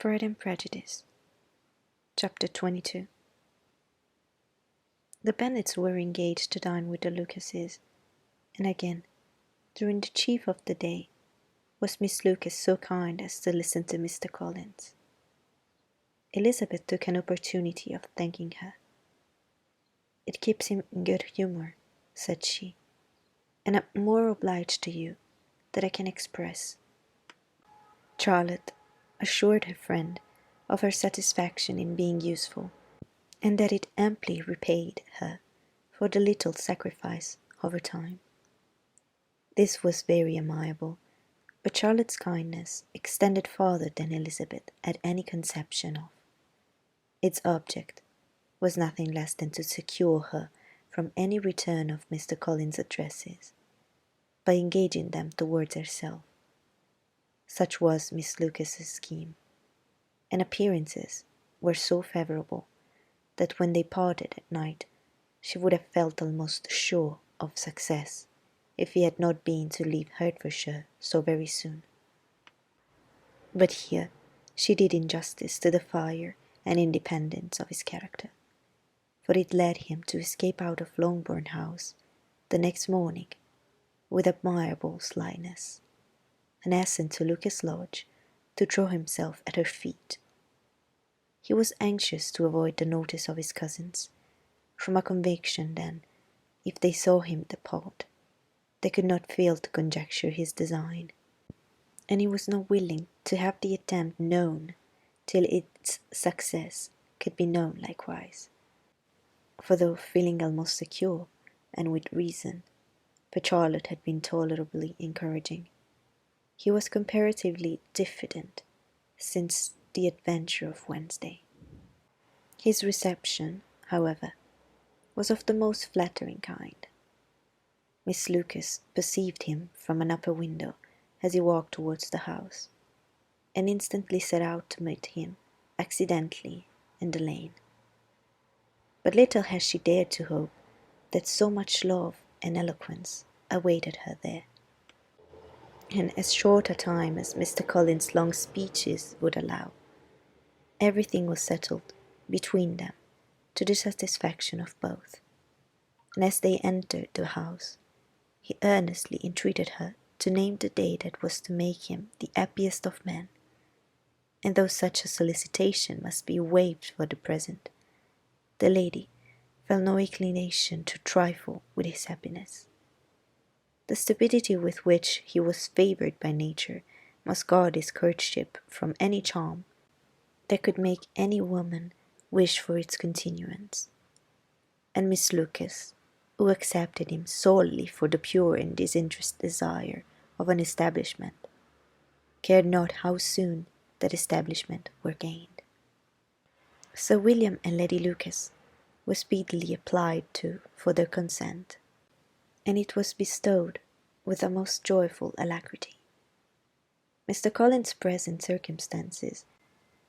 Pride and Prejudice, Chapter 22. The Bennets were engaged to dine with the Lucases, and again, during the chief of the day, was Miss Lucas so kind as to listen to Mr. Collins. Elizabeth took an opportunity of thanking her. "It keeps him in good humour," said she, "and I'm more obliged to you than I can express." Charlotte assured her friend of her satisfaction in being useful, and that it amply repaid her for the little sacrifice of her time. This was very amiable, but Charlotte's kindness extended farther than Elizabeth had any conception of. Its object was nothing less than to secure her from any return of Mr. Collins's addresses, by engaging them towards herself. Such was Miss Lucas's scheme, and appearances were so favourable that when they parted at night she would have felt almost sure of success if he had not been to leave Hertfordshire so very soon. But here she did injustice to the fire and independence of his character, for it led him to escape out of Longbourn House the next morning with admirable slyness, and hastened to Lucas Lodge to throw himself at her feet. He was anxious to avoid the notice of his cousins, from a conviction that, if they saw him depart, they could not fail to conjecture his design, and he was not willing to have the attempt known till its success could be known likewise. For though feeling almost secure, and with reason, for Charlotte had been tolerably encouraging, he was comparatively diffident since the adventure of Wednesday. His reception, however, was of the most flattering kind. Miss Lucas perceived him from an upper window as he walked towards the house, and instantly set out to meet him accidentally in the lane. But little had she dared to hope that so much love and eloquence awaited her there, and as short a time as Mr. Collins's long speeches would allow. Everything was settled between them to the satisfaction of both, and as they entered the house, he earnestly entreated her to name the day that was to make him the happiest of men, and though such a solicitation must be waived for the present, the lady felt no inclination to trifle with his happiness. The stupidity with which he was favoured by nature must guard his courtship from any charm that could make any woman wish for its continuance, and Miss Lucas, who accepted him solely for the pure and disinterested desire of an establishment, cared not how soon that establishment were gained. Sir William and Lady Lucas were speedily applied to for their consent, and it was bestowed with a most joyful alacrity. Mr. Collins's present circumstances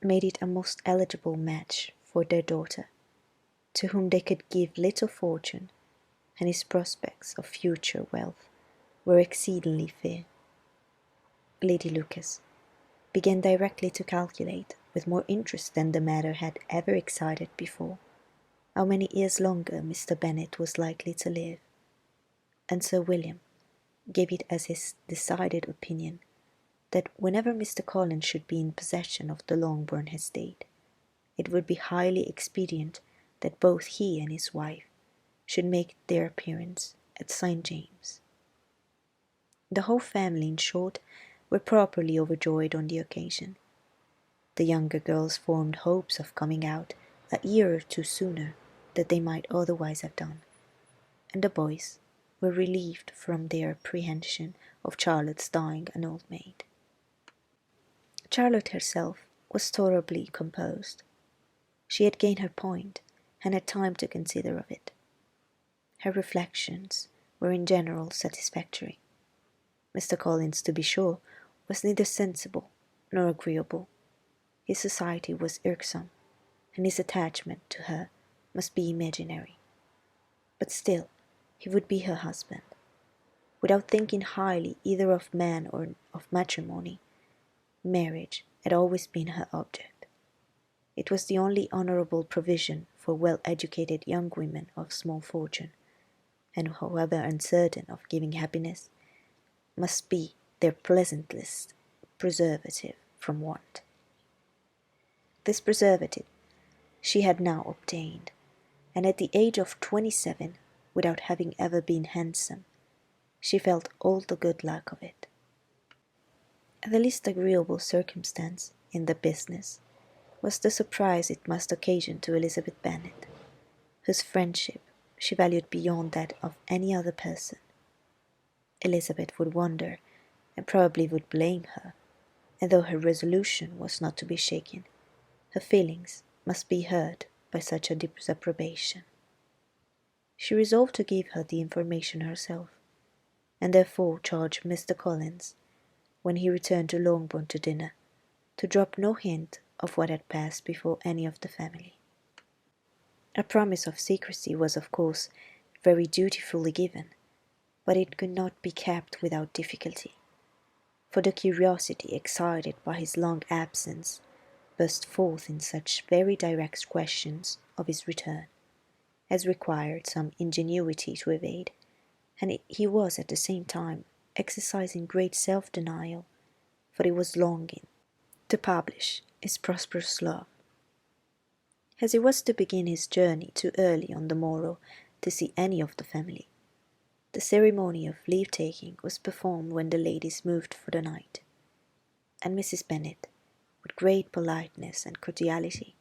made it a most eligible match for their daughter, to whom they could give little fortune, and his prospects of future wealth were exceedingly fair. Lady Lucas began directly to calculate, with more interest than the matter had ever excited before, how many years longer Mr. Bennet was likely to live, and Sir William gave it as his decided opinion that whenever Mr. Collins should be in possession of the Longbourn estate, it would be highly expedient that both he and his wife should make their appearance at St. James. The whole family, in short, were properly overjoyed on the occasion. The younger girls formed hopes of coming out a year or two sooner than they might otherwise have done, and the boys were relieved from their apprehension of Charlotte's dying an old maid. Charlotte herself was tolerably composed. She had gained her point, and had time to consider of it. Her reflections were in general satisfactory. Mr. Collins, to be sure, was neither sensible nor agreeable. His society was irksome, and his attachment to her must be imaginary. But still he would be her husband. Without thinking highly either of man or of matrimony, marriage had always been her object. It was the only honourable provision for well-educated young women of small fortune, and however uncertain of giving happiness, must be their pleasantest preservative from want. This preservative she had now obtained, and at the age of 27, without having ever been handsome, she felt all the good luck of it. The least agreeable circumstance in the business was the surprise it must occasion to Elizabeth Bennet, whose friendship she valued beyond that of any other person. Elizabeth would wonder, and probably would blame her, and though her resolution was not to be shaken, her feelings must be hurt by such a disapprobation. She resolved to give her the information herself, and therefore charged Mr. Collins, when he returned to Longbourn to dinner, to drop no hint of what had passed before any of the family. A promise of secrecy was, of course, very dutifully given, but it could not be kept without difficulty, for the curiosity excited by his long absence burst forth in such very direct questions of his return as required some ingenuity to evade, and he was at the same time exercising great self-denial, for he was longing to publish his prosperous love. As he was to begin his journey too early on the morrow to see any of the family, the ceremony of leave-taking was performed when the ladies moved for the night, and Mrs. Bennet, with great politeness and cordiality,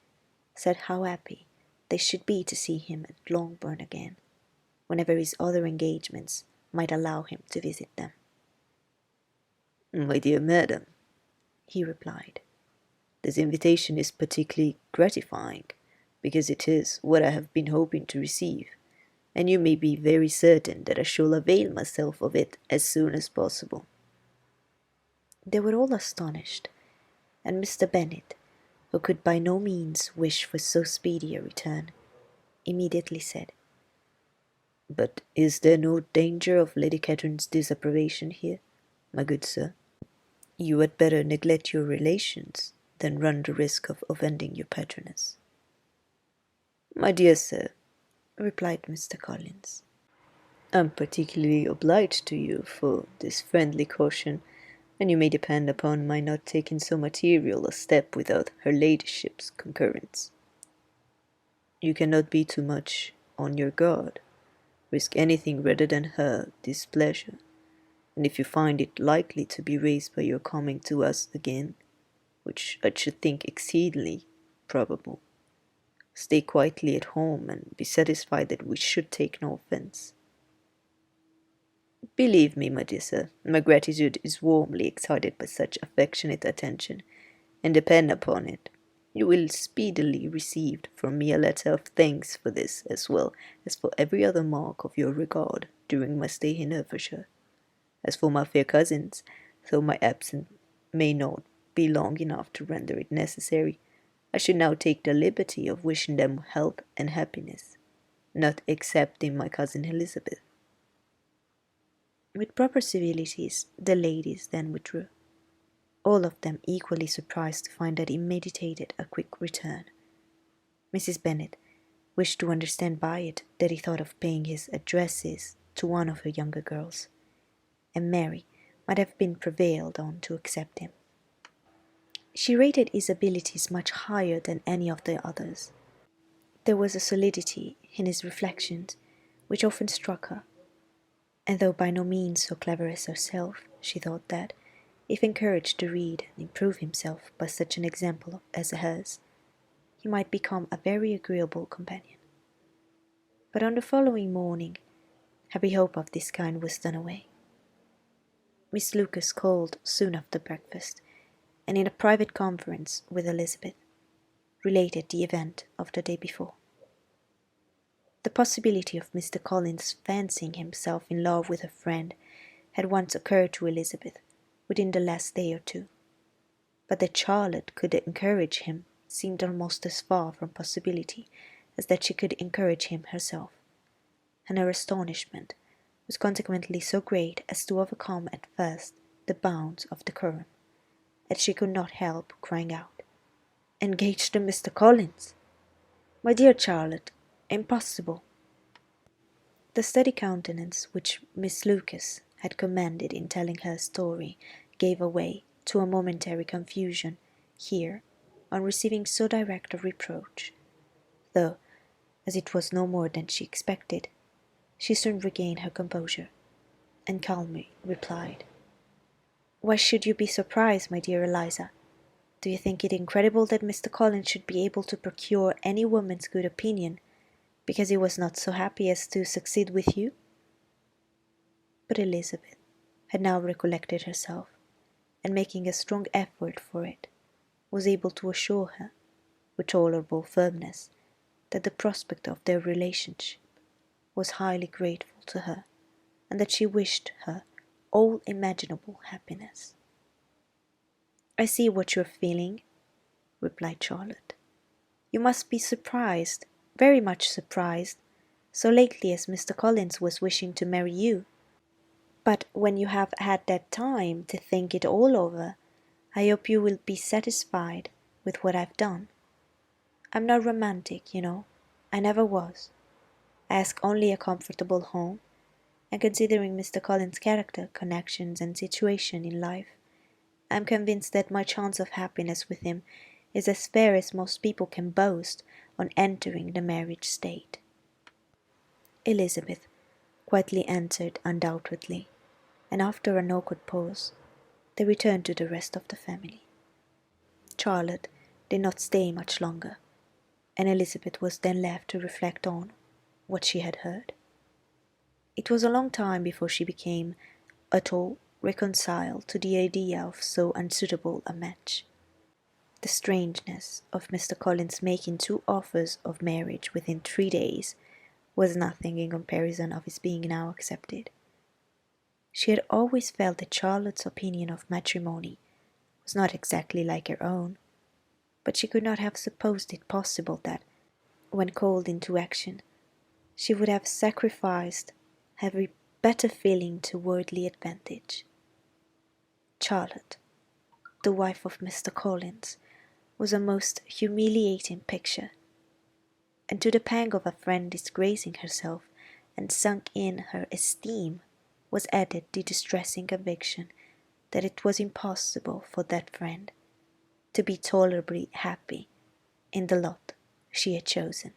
said how happy they should be to see him at Longbourn again, whenever his other engagements might allow him to visit them. "My dear madam," he replied, "this invitation is particularly gratifying, because it is what I have been hoping to receive, and you may be very certain that I shall avail myself of it as soon as possible." They were all astonished, and Mr. Bennet, who could by no means wish for so speedy a return, immediately said, "But is there no danger of Lady Catherine's disapprobation here, my good sir? You had better neglect your relations than run the risk of offending your patroness." "My dear sir," replied Mr. Collins, "I am particularly obliged to you for this friendly caution, and you may depend upon my not taking so material a step without her ladyship's concurrence. You cannot be too much on your guard, risk anything rather than her displeasure, and if you find it likely to be raised by your coming to us again, which I should think exceedingly probable, stay quietly at home and be satisfied that we should take no offence. Believe me, my dear sir, my gratitude is warmly excited by such affectionate attention, and depend upon it, you will speedily receive from me a letter of thanks for this as well as for every other mark of your regard during my stay in Herefordshire. As for my fair cousins, though my absence may not be long enough to render it necessary, I should now take the liberty of wishing them health and happiness, not excepting my cousin Elizabeth." With proper civilities, the ladies then withdrew, all of them equally surprised to find that he meditated a quick return. Mrs. Bennet wished to understand by it that he thought of paying his addresses to one of her younger girls, and Mary might have been prevailed on to accept him. She rated his abilities much higher than any of the others. There was a solidity in his reflections which often struck her, and though by no means so clever as herself, she thought that, if encouraged to read and improve himself by such an example as hers, he might become a very agreeable companion. But on the following morning, every hope of this kind was done away. Miss Lucas called soon after breakfast, and in a private conference with Elizabeth, related the event of the day before. The possibility of Mr. Collins fancying himself in love with her friend had once occurred to Elizabeth within the last day or two, but that Charlotte could encourage him seemed almost as far from possibility as that she could encourage him herself, and her astonishment was consequently so great as to overcome at first the bounds of decorum, and she could not help crying out, "Engaged to Mr. Collins! My dear Charlotte, impossible!" The steady countenance which Miss Lucas had commanded in telling her story gave way to a momentary confusion here on receiving so direct a reproach, though, as it was no more than she expected, she soon regained her composure, and calmly replied, "Why should you be surprised, my dear Eliza? Do you think it incredible that Mr. Collins should be able to procure any woman's good opinion, because he was not so happy as to succeed with you?" But Elizabeth had now recollected herself, and making a strong effort for it, was able to assure her, with tolerable firmness, that the prospect of their relationship was highly grateful to her, and that she wished her all imaginable happiness. "I see what you are feeling," replied Charlotte. "You must be surprised, very much surprised, so lately as Mr. Collins was wishing to marry you. But when you have had that time to think it all over, I hope you will be satisfied with what I've done. I'm not romantic, you know. I never was. I ask only a comfortable home, and considering Mr. Collins' character, connections, and situation in life, I am convinced that my chance of happiness with him is as fair as most people can boast on entering the marriage state." Elizabeth quietly answered undoubtedly, and after an awkward pause, they returned to the rest of the family. Charlotte did not stay much longer, and Elizabeth was then left to reflect on what she had heard. It was a long time before she became at all reconciled to the idea of so unsuitable a match. The strangeness of Mr. Collins making 2 offers of marriage within 3 days was nothing in comparison of his being now accepted. She had always felt that Charlotte's opinion of matrimony was not exactly like her own, but she could not have supposed it possible that, when called into action, she would have sacrificed every better feeling to worldly advantage. Charlotte, the wife of Mr. Collins, was a most humiliating picture, and to the pang of a friend disgracing herself and sunk in her esteem was added the distressing conviction that it was impossible for that friend to be tolerably happy in the lot she had chosen.